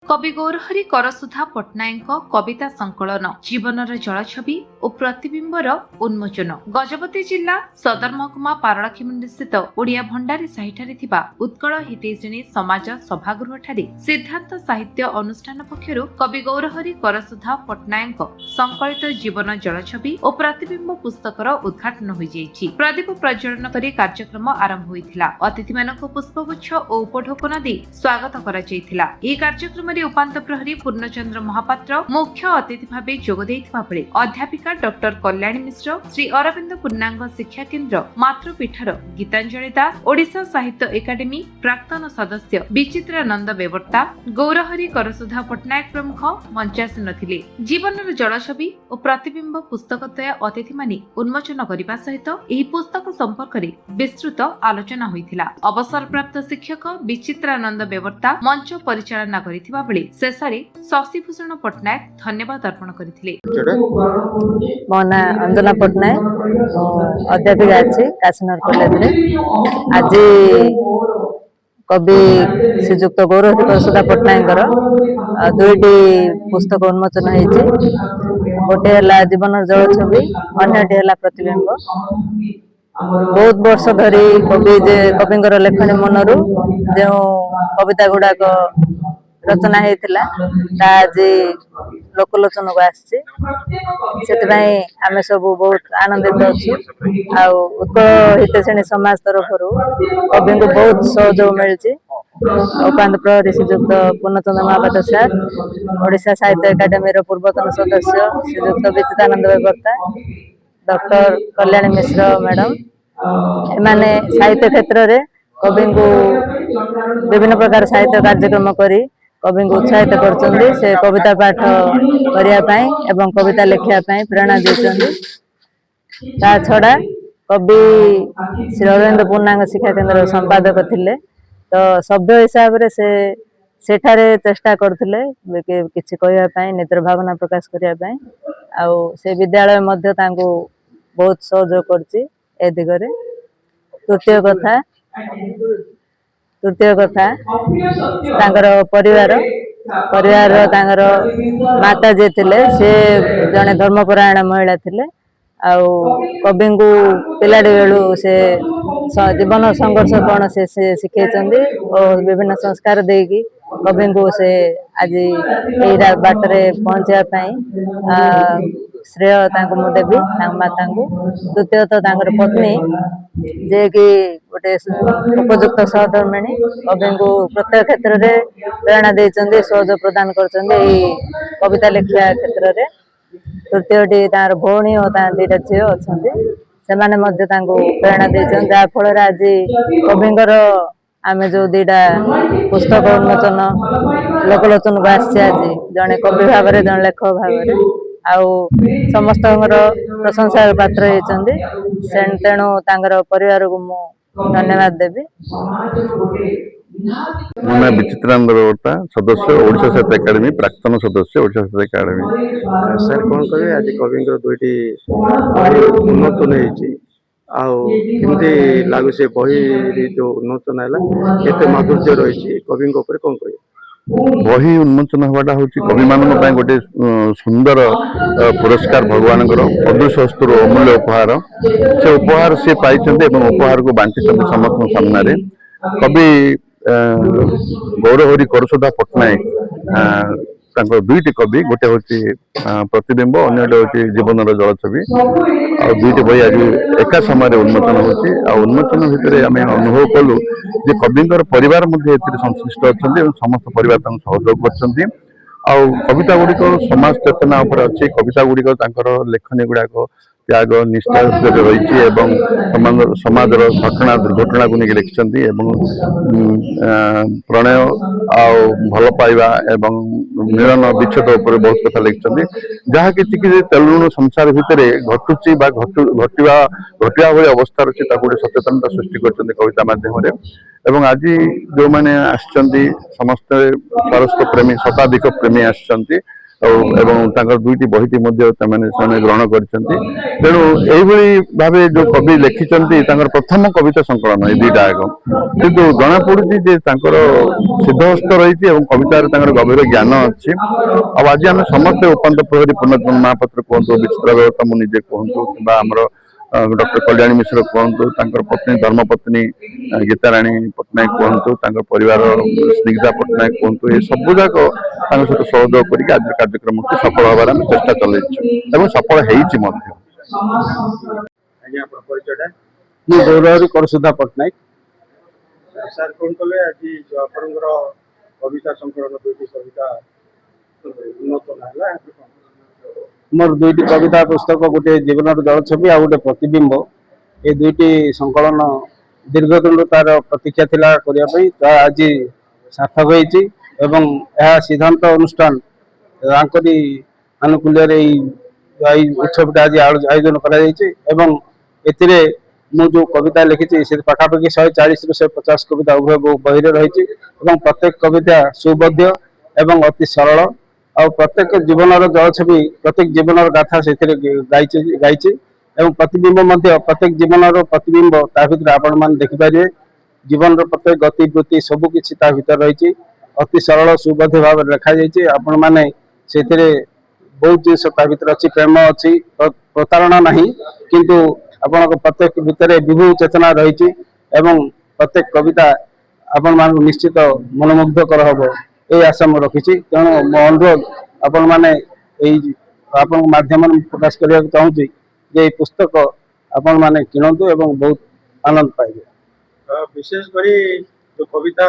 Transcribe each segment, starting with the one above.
कवि गौरहरी करसुधा पट्टनायक कविता संकलन जीवनर जलछवि और प्रतिबिंबर उन्मोचन गजपति जिला सदर महकुमा पारलाखिमुंडी स्थित ओडिया भंडारी साहिठारे थिबा उत्कल हितैषिणी समाज सभागृह ठारे सिद्धांत साहित्य अनुष्ठान पक्षरु कवि गौरहरी करसुधा पट्टनायक संकलित जीवन जलछवि और प्रतिबिंब पुस्तकर उद्घाटन होई जायछि। प्रदीप प्रज्वलन करी कार्यक्रम आरंभ होइथिला। अतिथि मानक पुष्पगुच्छ और उपढोकन दे स्वागत करा जायथिला। एही कार्यक्रम उपांत प्रहरी पूर्णचंद्र महापात्र मुख्य अतिथि भाव जोग देइथिबा बेले अध्यापिका डॉक्टर कल्याणी मिश्र, श्री अरविंद पूर्णांग शिक्षा केन्द्र मातृपीठर गीतांजलि दास, ओडिशा साहित्य एकाडेमी प्राक्तन सदस्य विचित्रानंद बेवर्ता, गौरहरी करसुधा पट्टनायक प्रमुख मंचासीन थिले। जीवनर जलछवि और प्रतिबिंब पुस्तकद्वय अतिथि माने उन्मोचन करने सहित एही पुस्तक संपर्क में विस्तृत आलोचना होइथिला। अवसरप्राप्त शिक्षक विचित्रानंद बेवर्ता मंच परिचालना करिथिबा बेले शेषरे शशिभूषण पट्टनायक धन्यवाद अर्पण करथिले। मो ना अंजना पट्टनायक अध्यापिका अछि काशीनगर कॉलेज रे। आज कवि श्रीजुक्त गौरहरी करसुधा पट्टनायक दुईटी पुस्तक उन्मोचन होइछि। गोटे हला जीवन जलछवि, अन्यटी हला प्रतिबिंब। बहुत वर्ष धरी कविंकर लेखनी मनरू जो कविता गुड़ाक रचना होता आज लोकलोचन को आसी आम सब बहुत आनंदित अच्छु। उत्कल हितैषिणी समाज तरफ कवि को बहुत सहयोग मिली। उपांत प्रहरी श्रीजुक्त पूर्णचंद्र महापात्र सार, ओडिशा साहित्य एकाडेमी पूर्वतन सदस्य श्रीजुक्त विचित्रानंद बेवर्ता, डॉक्टर कल्याणी मिश्र मैडम एमाने साहित्य क्षेत्र में कवि को विभिन्न प्रकार साहित्य कार्यक्रम करी कवि को उत्साहित करछन्ती। से कविता पाठ करने एवं कविता लिखा प्रेरणा देछन्ती। ता छड़ा कवि श्री अरविंद पूर्णांग शिक्षा केन्द्र संपादक थिले। तो सभ्य हिसाब से सेठारे चेष्टा करथिले किछि कहया पई, नितर भावना प्रकाश करिया पई। से विद्यालय मध्य तांको बहुत सहयोग करछि ए दिगरे। तृतीय कथा परिवार माता जे थिले से जने धर्मपरायण महिला थिले। कवि को पिलाड़ी बेलू से जीवन संघर्ष कौन से शिखई और विभिन्न संस्कार देकी कवि को से आज यही बाटरे पहुंचापी श्रेय मु देवी माता को। द्वितीयतः पत्नी जे कि गोटे उपयुक्त सहधर्मिणी कवि को प्रत्येक क्षेत्र में प्रेरणा देते, सहयोग प्रदान कर कविता लिखा क्षेत्र में। तृतीयटी तार भौणी और दुईटा झी अच्छा से प्रेरणा देते, जहाँफल आज कविंर आम जो दुईटा पुस्तक उन्मोचन लोकलोचन को आसी आज जड़े कवि भाव में जड़े लेखक भाव समस्त प्रशंसा पात्र होती। तेणु परिवार को मु धन्यवाद देवी। मैं विचित्रानंद बेवर्ता, सदस्य ओडिशा साहित्य एकाडेमी प्राक्तन सदस्य ओडिशा साहित्य एकाडेमी। सर कौन कहे आज कवि दुईटी उन्मोचन होती लागू से बही जो उन्मोचन है माधुर्य रही कवि कौन कहे? बही उन्मोचन हवाटा हूँ कवि मान गोटे सुंदर पुरस्कार भगवान प्रदूषस्तुर अमूल्य उपहार। से उपहार सी पाई उपहार को बांटी समस्त सामने। कवि गौरहरी करसुधा पट्टनायक दुईटी कवि, गोटे हूँ प्रतिबिंब, अन्य हूँ जीवन जलछवि। दुईटी बही आज एका समय उन्मोचन हो उन्मोचन भितर आम अनुभव कलु जे कविंर परिवार संश्लिष्ट अच्छा, समस्त परिवार सहयोग कर। कविता गुड़िक समाज चेतना अच्छी। कविता गुड़िक लेखनी गुड़ाक त्याग निष्ठा रही समाज घटना दुर्घटना को लेकिन लिखिं प्रणय भल पाइबा एवं मिलन विच्छेद उपर बहुत कथा लिखिं। जहाँ कि तेलुगु संसार भितर घटुची घटिया भाई अवस्था अच्छी गोटे सचेतनता सृष्टि कर कविता मध्यम। एवं आज जो मैंने समस्त सरस्वत प्रेमी शताधिक प्रेमी आसछन्ति ଏବଂ ତାଙ୍କର ଦୁଇଟି ବହିଟି ମଧ୍ୟ ସେମାନେ ଗ୍ରହଣ କରିଛନ୍ତି। ତେଣୁ ଏଇଭଳି ଭାବେ ଯୋଉ କବି ଲେଖିଛନ୍ତି ତାଙ୍କର ପ୍ରଥମ କବିତା ସଂକଳନ ଏ ଦୁଇଟା ଯାକ, କିନ୍ତୁ ଜଣାପଡୁଛି ଯେ ତାଙ୍କର ସିଦ୍ଧହସ୍ତ ରହିଛି ଏବଂ କବିତାରେ ତାଙ୍କର ଗଭୀର ଜ୍ଞାନ ଅଛି। ଆଉ ଆଜି ଆମେ ସମସ୍ତେ ଉପାନ୍ତ ପ୍ରହରୀ ପୂର୍ଣ୍ଣଚନ୍ଦ୍ର ମହାପାତ୍ର କୁହନ୍ତୁ, ବିଚିତ୍ର ବେଗତା ମୁଁ ନିଜେ କୁହନ୍ତୁ, କିମ୍ବା ଆମର ଡକ୍ଟର କଲ୍ୟାଣୀ ମିଶ୍ର କୁହନ୍ତୁ, ତାଙ୍କର ପତ୍ନୀ ଧର୍ମପତ୍ନୀ ଗୀତାରାଣୀ ପଟ୍ଟନାୟକ କୁହନ୍ତୁ, ତାଙ୍କ ପରିବାର ସ୍ନିଗ୍ଧା ପଟ୍ଟନାୟକ କୁହନ୍ତୁ, ଏ ସବୁ ଯାକ ତାଙ୍କ ସହିତ ସହଯୋଗ କରିକି ଆଜିର କାର୍ଯ୍ୟକ୍ରମକୁ ସଫଳ ହେବାର ଆମେ ଚେଷ୍ଟା ଚଲେଇଛୁ ଏବଂ ସଫଳ ହେଇଛି ମଧ୍ୟ। ଆଜ୍ଞା ଆପଣ ପରିଚୟଟା? ମୁଁ ଗୌରହରି କରସୁଧା ପଟ୍ଟନାୟକ। ସାର୍ କଣ କଲେ ଆଜି ଯୋଉ ଆପଣଙ୍କର କବିତା ସଂକଳନ ଦୁଇଟି କବିତା ଉନ୍ମୋଚନ ହେଲା, ମୋର ଦୁଇଟି କବିତା ପୁସ୍ତକ, ଗୋଟେ ଜୀବନର ଜଳଛବି ଆଉ ଗୋଟେ ପ୍ରତିବିମ୍ବ, ଏ ଦୁଇଟି ସଂକଳନ ଦୀର୍ଘ ଦିନରୁ ତାର ପ୍ରତୀକ୍ଷା ଥିଲା କରିବା ପାଇଁ, ତାହା ଆଜି ସାର୍ଥକ ହୋଇଛି ଏବଂ ଏହା ସିଦ୍ଧାନ୍ତ ଅନୁଷ୍ଠାନ ତାଙ୍କରି ଆନୁକୂଲ୍ୟରେ ଏଇ ଉତ୍ସବଟା ଆଜି ଆୟୋଜନ କରାଯାଇଛି ଏବଂ ଏଥିରେ ମୁଁ ଯୋଉ କବିତା ଲେଖିଛି ସେ ପାଖାପାଖି 140ରୁ 150 କବିତା ଉଭୟ ବହିରେ ରହିଛି ଏବଂ ପ୍ରତ୍ୟେକ କବିତା ସୁବୋଧ୍ୟ ଏବଂ ଅତି ସରଳ, ଆଉ ପ୍ରତ୍ୟେକ ଜୀବନର ଜଳଛବି, ପ୍ରତ୍ୟେକ ଜୀବନର ଗାଥା ସେଥିରେ ଗାଇଛି ଏବଂ ପ୍ରତିବିମ୍ବ ମଧ୍ୟ ପ୍ରତ୍ୟେକ ଜୀବନର ପ୍ରତିବିମ୍ବ ତା ଭିତରେ ଆପଣମାନେ ଦେଖିପାରିବେ। ଜୀବନର ପ୍ରତ୍ୟେକ ଗତିବୃତ୍ତି ସବୁ କିଛି ତା ଭିତରେ ରହିଛି, ଅତି ସରଳ ସୁବୋଧ୍ୟ ଭାବରେ ଲେଖାଯାଇଛି। ଆପଣମାନେ ସେଥିରେ ବହୁତ ଜିନିଷ ତା ଭିତରେ ଅଛି, ପ୍ରେମ ଅଛି, ପ୍ରତାରଣା ନାହିଁ, କିନ୍ତୁ ଆପଣଙ୍କ ପ୍ରତ୍ୟେକ ଭିତରେ ବିଭୁ ଚେତନା ରହିଛି ଏବଂ ପ୍ରତ୍ୟେକ କବିତା ଆପଣମାନଙ୍କୁ ନିଶ୍ଚିତ ମନମୁଗ୍ଧକର ହେବ এই ଆଶା ମୁଁ ରଖିଛି। ତେଣୁ ମୋ ଅନୁରୋଧ ଆପଣମାନେ ଏଇ ଆପଣଙ୍କ ମାଧ୍ୟମରେ ପ୍ରକାଶ କରିବାକୁ ଚାହୁଁଛି ଯେ এই ପୁସ୍ତକ ଆପଣମାନେ କିଣନ୍ତୁ ଏବଂ ବହୁତ ଆନନ୍ଦ ପାଇବେ। ବିଶେଷ କରି ଯୋଉ କବିତା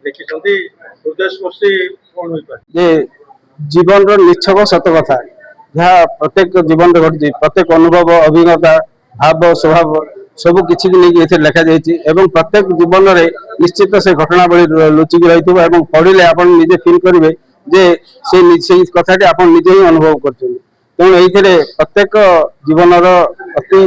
ଲେଖିଛନ୍ତି ହୃଦୟସ୍ପର୍ଶୀ କଣ ହୋଇପାରେ? ଯେ ଜୀବନର ନିଚ୍ଛକ ସତ କଥା ଯାହା ପ୍ରତ୍ୟେକ ଜୀବନରେ ଘଟିଛି, ପ୍ରତ୍ୟେକ ଅନୁଭବ, ଅଭିଜ୍ଞତା, ଭାବ, ସ୍ୱଭାବ ସବୁ କିଛି ନେଇକି ଏଥିରେ ଲେଖାଯାଇଛି ଏବଂ ପ୍ରତ୍ୟେକ ଜୀବନରେ ନିଶ୍ଚିତ ସେ ଘଟଣାବଳୀ ଲୁଚିକି ରହିଥିବ ଏବଂ ପଢିଲେ ଆପଣ ନିଜେ ଫିଲ୍ କରିବେ ଯେ ସେଇ କଥାଟି ଆପଣ ନିଜେ ହିଁ ଅନୁଭବ କରୁଛନ୍ତି। ତେଣୁ ଏଇଥିରେ ପ୍ରତ୍ୟେକ ଜୀବନର ଅତି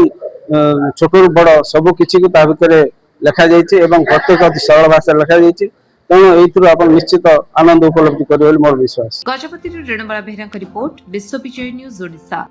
ଛୋଟରୁ ବଡ଼ ସବୁ କିଛିକୁ ତା ଭିତରେ ଲେଖାଯାଇଛି ଏବଂ ପ୍ରତ୍ୟେକ ଅତି ସରଳ ଭାଷାରେ ଲେଖାଯାଇଛି। ତେଣୁ ଏଇଥିରୁ ଆପଣ ନିଶ୍ଚିତ ଆନନ୍ଦ ଉପଲବ୍ଧି କରିବେ ବୋଲି ମୋର ବିଶ୍ୱାସ। ଗଜପତିରୁ ରେଣୁବାଳା ବେହେରାଙ୍କ ରିପୋର୍ଟ, ବିଶ୍ୱ ବିଜୟ ନ୍ୟୁଜ ଓଡ଼ିଶା।